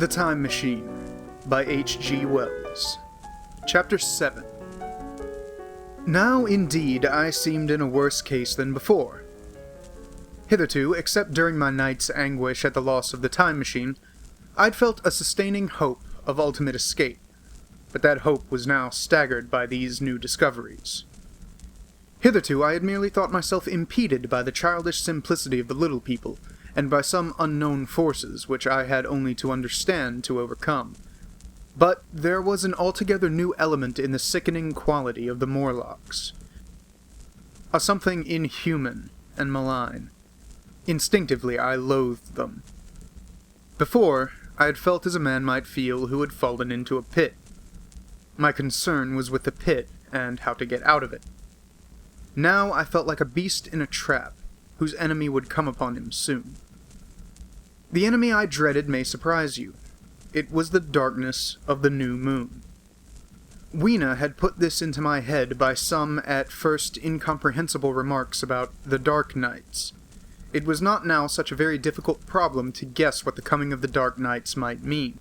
The Time Machine by H.G. Wells. Chapter 7. Now, indeed, I seemed in a worse case than before. Hitherto, except during my night's anguish at the loss of the time machine, I'd felt a sustaining hope of ultimate escape, but that hope was now staggered by these new discoveries. Hitherto, I had merely thought myself impeded by the childish simplicity of the little people, and by some unknown forces which I had only to understand to overcome. But there was an altogether new element in the sickening quality of the morlocks. A something inhuman and malign. Instinctively, I loathed them. Before, I had felt as a man might feel who had fallen into a pit. My concern was with the pit and how to get out of it. Now I felt like a beast in a trap, whose enemy would come upon him soon. The enemy I dreaded may surprise you. It was the darkness of the new moon. Weena had put this into my head by some at first incomprehensible remarks about the dark nights. It was not now such a very difficult problem to guess what the coming of the dark nights might mean.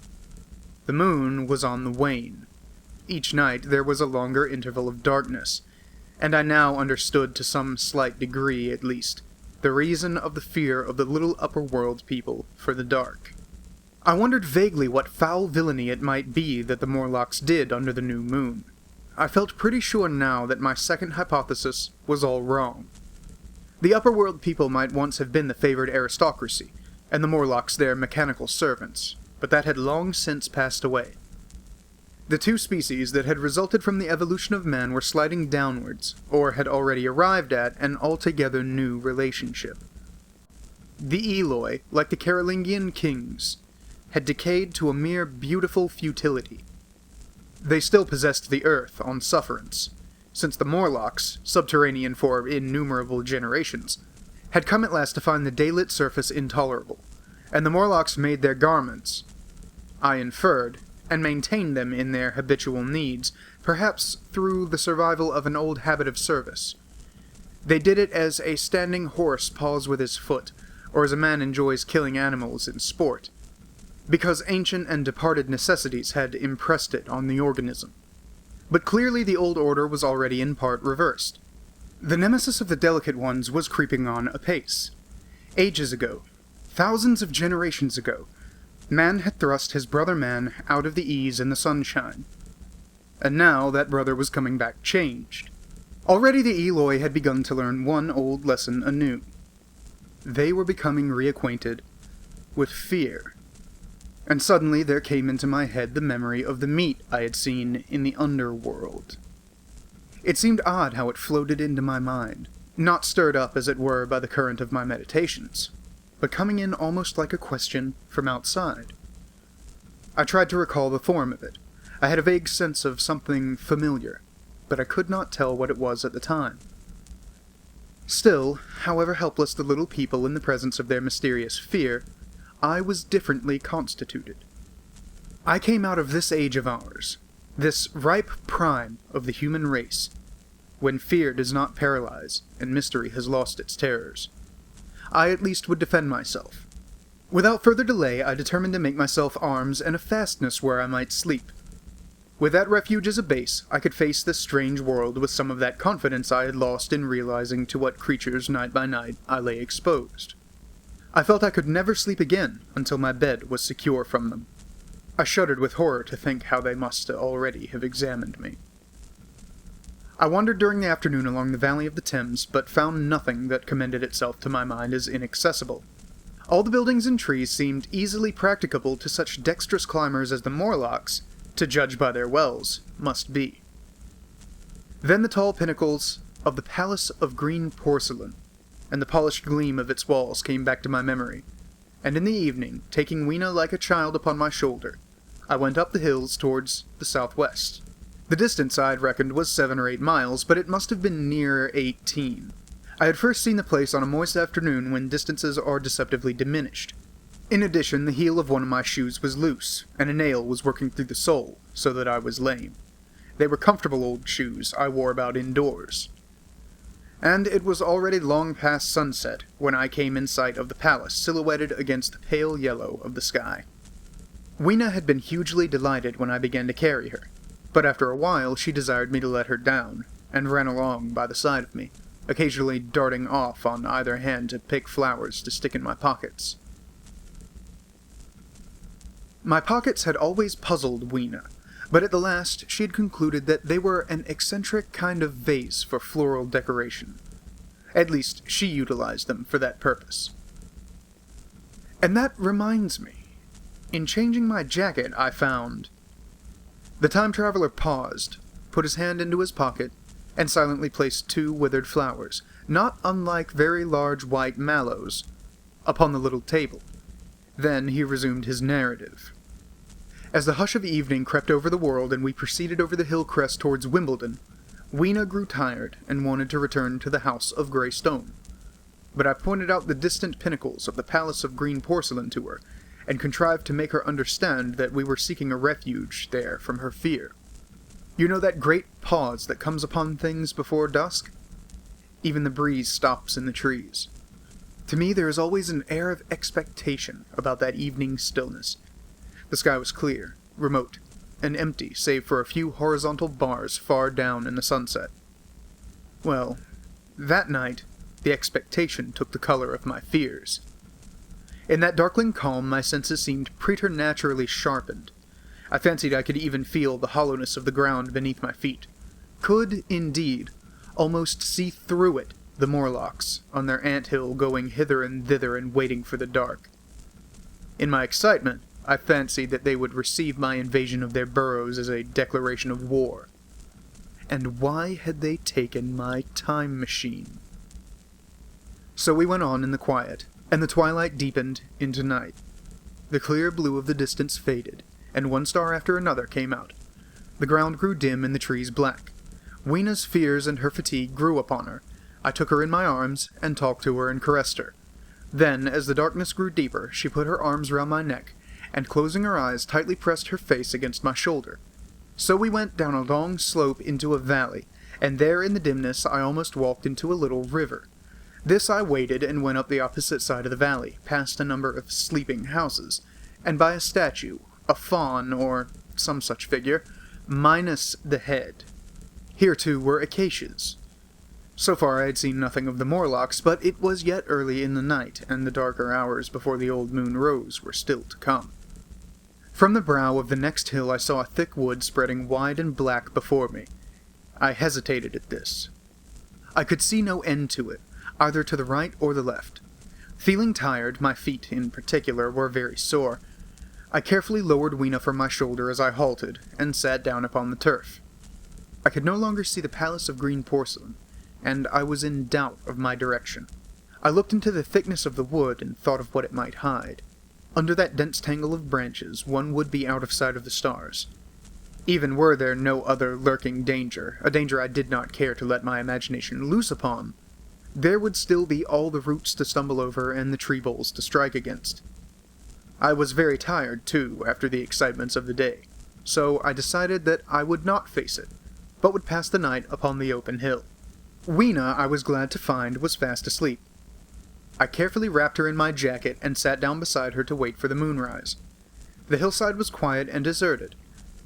The moon was on the wane. Each night there was a longer interval of darkness, and I now understood to some slight degree, at least, the reason of the fear of the little upper-world people for the dark. I wondered vaguely what foul villainy it might be that the Morlocks did under the new moon. I felt pretty sure now that my second hypothesis was all wrong. The upper-world people might once have been the favored aristocracy, and the Morlocks their mechanical servants, but that had long since passed away. The two species that had resulted from the evolution of man were sliding downwards, or had already arrived at, an altogether new relationship. The Eloi, like the Carolingian kings, had decayed to a mere beautiful futility. They still possessed the earth on sufferance, since the Morlocks, subterranean for innumerable generations, had come at last to find the daylit surface intolerable, and the Morlocks made their garments, I inferred, and maintained them in their habitual needs, perhaps through the survival of an old habit of service. They did it as a standing horse paws with his foot, or as a man enjoys killing animals in sport, because ancient and departed necessities had impressed it on the organism. But clearly the old order was already in part reversed. The nemesis of the delicate ones was creeping on apace. Ages ago, thousands of generations ago, man had thrust his brother man out of the ease and the sunshine. And now that brother was coming back changed. Already the Eloi had begun to learn one old lesson anew. They were becoming reacquainted with fear. And suddenly there came into my head the memory of the meat I had seen in the underworld. It seemed odd how it floated into my mind, not stirred up as it were by the current of my meditations, but coming in almost like a question from outside. I tried to recall the form of it. I had a vague sense of something familiar, but I could not tell what it was at the time. Still, however helpless the little people in the presence of their mysterious fear, I was differently constituted. I came out of this age of ours, this ripe prime of the human race, when fear does not paralyze and mystery has lost its terrors. I at least would defend myself. Without further delay, I determined to make myself arms and a fastness where I might sleep. With that refuge as a base, I could face this strange world with some of that confidence I had lost in realizing to what creatures night by night I lay exposed. I felt I could never sleep again until my bed was secure from them. I shuddered with horror to think how they must already have examined me. I wandered during the afternoon along the valley of the Thames, but found nothing that commended itself to my mind as inaccessible. All the buildings and trees seemed easily practicable to such dexterous climbers as the Morlocks, to judge by their wells, must be. Then the tall pinnacles of the Palace of Green Porcelain, and the polished gleam of its walls came back to my memory, and in the evening, taking Weena like a child upon my shoulder, I went up the hills towards the southwest. The distance I had reckoned was 7 or 8 miles, but it must have been nearer 18. I had first seen the place on a moist afternoon when distances are deceptively diminished. In addition, the heel of one of my shoes was loose, and a nail was working through the sole, so that I was lame. They were comfortable old shoes I wore about indoors. And it was already long past sunset when I came in sight of the palace, silhouetted against the pale yellow of the sky. Weena had been hugely delighted when I began to carry her, but after a while she desired me to let her down, and ran along by the side of me, occasionally darting off on either hand to pick flowers to stick in my pockets. My pockets had always puzzled Weena, but at the last she had concluded that they were an eccentric kind of vase for floral decoration. At least, she utilized them for that purpose. And that reminds me. In changing my jacket, I found... The time traveler paused, put his hand into his pocket, and silently placed 2 withered flowers, not unlike very large white mallows, upon the little table. Then he resumed his narrative. As the hush of evening crept over the world and we proceeded over the hill crest towards Wimbledon, Weena grew tired and wanted to return to the House of Grey Stone. But I pointed out the distant pinnacles of the Palace of Green Porcelain to her, and contrived to make her understand that we were seeking a refuge there from her fear. You know that great pause that comes upon things before dusk? Even the breeze stops in the trees. To me there is always an air of expectation about that evening stillness. The sky was clear, remote, and empty save for a few horizontal bars far down in the sunset. Well, that night, the expectation took the color of my fears. In that darkling calm, my senses seemed preternaturally sharpened. I fancied I could even feel the hollowness of the ground beneath my feet. Could, indeed, almost see through it, the morlocks, on their anthill going hither and thither and waiting for the dark. In my excitement, I fancied that they would receive my invasion of their burrows as a declaration of war. And why had they taken my time machine? So we went on in the quiet, and the twilight deepened into night. The clear blue of the distance faded, and one star after another came out. The ground grew dim and the trees black. Weena's fears and her fatigue grew upon her. I took her in my arms, and talked to her and caressed her. Then, as the darkness grew deeper, she put her arms round my neck, and closing her eyes tightly pressed her face against my shoulder. So we went down a long slope into a valley, and there in the dimness I almost walked into a little river. This I waded and went up the opposite side of the valley, past a number of sleeping houses, and by a statue, a faun or some such figure, minus the head. Here too were acacias. So far I had seen nothing of the Morlocks, but it was yet early in the night, and the darker hours before the old moon rose were still to come. From the brow of the next hill I saw a thick wood spreading wide and black before me. I hesitated at this. I could see no end to it, either to the right or the left. Feeling tired, my feet in particular were very sore. I carefully lowered Weena from my shoulder as I halted, and sat down upon the turf. I could no longer see the Palace of Green Porcelain, and I was in doubt of my direction. I looked into the thickness of the wood and thought of what it might hide. Under that dense tangle of branches, one would be out of sight of the stars. Even were there no other lurking danger, a danger I did not care to let my imagination loose upon, there would still be all the roots to stumble over and the tree boles to strike against. I was very tired, too, after the excitements of the day, so I decided that I would not face it, but would pass the night upon the open hill. Weena, I was glad to find, was fast asleep. I carefully wrapped her in my jacket and sat down beside her to wait for the moonrise. The hillside was quiet and deserted,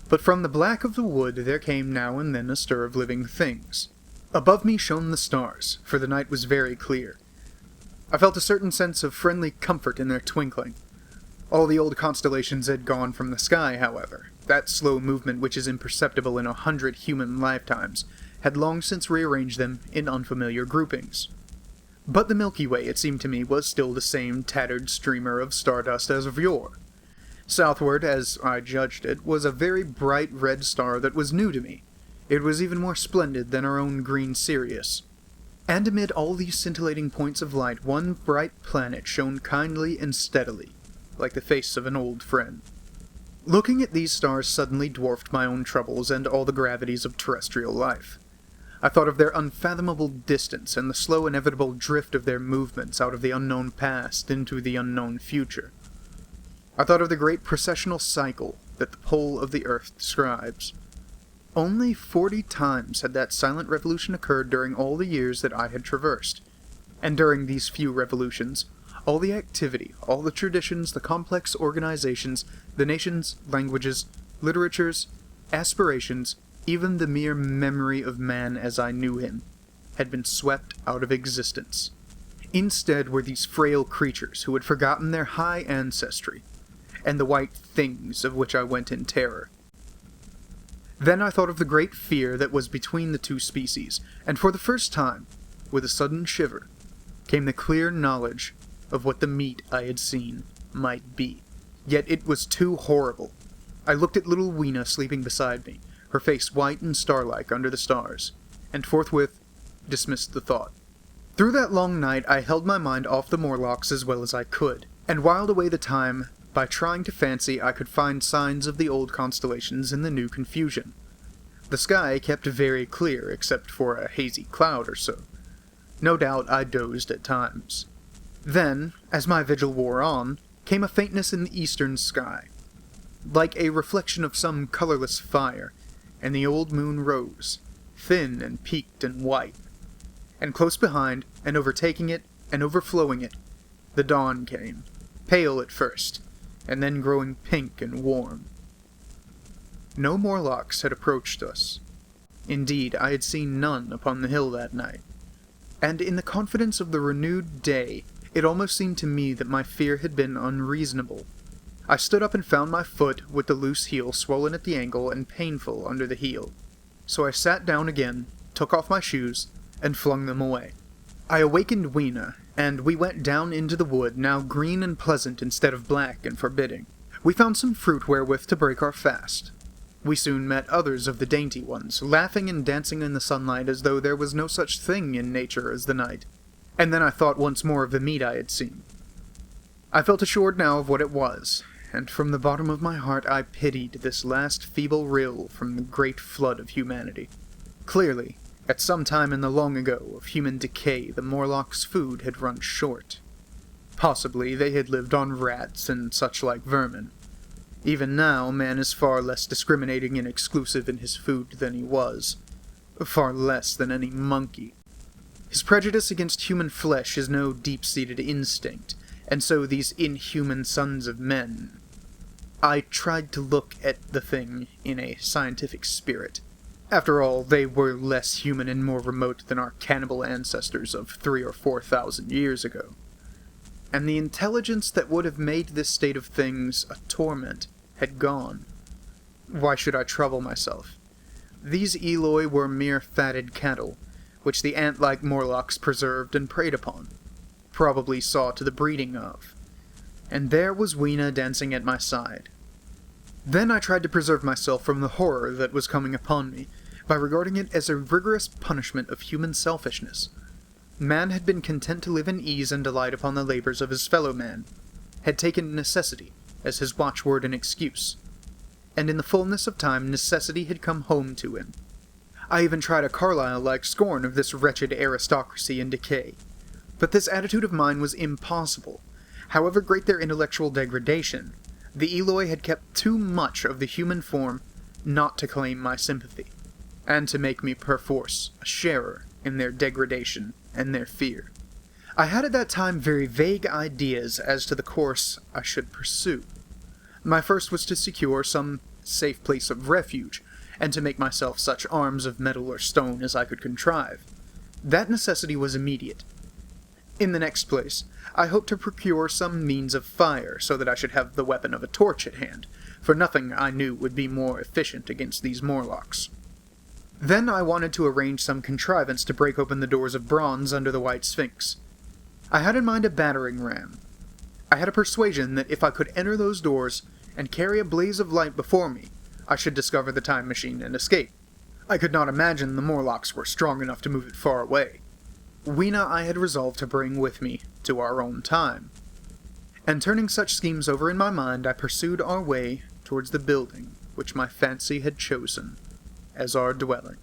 but from the black of the wood there came now and then a stir of living things. Above me shone the stars, for the night was very clear. I felt a certain sense of friendly comfort in their twinkling. All the old constellations had gone from the sky, however. That slow movement which is imperceptible in 100 human lifetimes had long since rearranged them in unfamiliar groupings. But the Milky Way, it seemed to me, was still the same tattered streamer of stardust as of yore. Southward, as I judged it, was a very bright red star that was new to me. It was even more splendid than our own green Sirius. And amid all these scintillating points of light, one bright planet shone kindly and steadily, like the face of an old friend. Looking at these stars suddenly dwarfed my own troubles and all the gravities of terrestrial life. I thought of their unfathomable distance and the slow inevitable drift of their movements out of the unknown past into the unknown future. I thought of the great processional cycle that the pole of the earth describes. Only 40 times had that silent revolution occurred during all the years that I had traversed, and during these few revolutions, all the activity, all the traditions, the complex organizations, the nations, languages, literatures, aspirations, even the mere memory of man as I knew him, had been swept out of existence. Instead were these frail creatures who had forgotten their high ancestry, and the white things of which I went in terror. Then I thought of the great fear that was between the two species, and for the first time, with a sudden shiver, came the clear knowledge of what the meat I had seen might be. Yet it was too horrible. I looked at little Weena sleeping beside me, her face white and star-like under the stars, and forthwith dismissed the thought. Through that long night I held my mind off the Morlocks as well as I could, and whiled away the time by trying to fancy I could find signs of the old constellations in the new confusion. The sky kept very clear, except for a hazy cloud or so. No doubt I dozed at times. Then, as my vigil wore on, came a faintness in the eastern sky, like a reflection of some colorless fire, and the old moon rose, thin and peaked and white. And close behind, and overtaking it, and overflowing it, the dawn came, pale at first, and then growing pink and warm. No Morlocks had approached us. Indeed, I had seen none upon the hill that night. And in the confidence of the renewed day, it almost seemed to me that my fear had been unreasonable. I stood up and found my foot with the loose heel swollen at the ankle and painful under the heel. So I sat down again, took off my shoes, and flung them away. I awakened Weena, and we went down into the wood, now green and pleasant instead of black and forbidding. We found some fruit wherewith to break our fast. We soon met others of the dainty ones, laughing and dancing in the sunlight as though there was no such thing in nature as the night. And then I thought once more of the meat I had seen. I felt assured now of what it was, and from the bottom of my heart I pitied this last feeble rill from the great flood of humanity. Clearly, at some time in the long ago of human decay, the Morlocks' food had run short. Possibly they had lived on rats and such-like vermin. Even now, man is far less discriminating and exclusive in his food than he was. Far less than any monkey. His prejudice against human flesh is no deep-seated instinct, and so these inhuman sons of men... I tried to look at the thing in a scientific spirit. After all, they were less human and more remote than our cannibal ancestors of 3,000 or 4,000 years ago. And the intelligence that would have made this state of things a torment had gone. Why should I trouble myself? These Eloi were mere fatted cattle, which the ant-like Morlocks preserved and preyed upon, probably saw to the breeding of. And there was Weena dancing at my side. Then I tried to preserve myself from the horror that was coming upon me, by regarding it as a rigorous punishment of human selfishness. Man had been content to live in ease and delight upon the labors of his fellow man, had taken necessity as his watchword and excuse, and in the fullness of time necessity had come home to him. I even tried a Carlyle-like scorn of this wretched aristocracy in decay, but this attitude of mine was impossible. However great their intellectual degradation, the Eloi had kept too much of the human form not to claim my sympathy, and to make me perforce a sharer in their degradation and their fear. I had at that time very vague ideas as to the course I should pursue. My first was to secure some safe place of refuge, and to make myself such arms of metal or stone as I could contrive. That necessity was immediate. In the next place, I hoped to procure some means of fire, so that I should have the weapon of a torch at hand, for nothing I knew would be more efficient against these Morlocks. Then I wanted to arrange some contrivance to break open the doors of bronze under the White Sphinx. I had in mind a battering ram. I had a persuasion that if I could enter those doors and carry a blaze of light before me, I should discover the time machine and escape. I could not imagine the Morlocks were strong enough to move it far away. Weena I had resolved to bring with me to our own time. And turning such schemes over in my mind, I pursued our way towards the building which my fancy had chosen as our dwelling.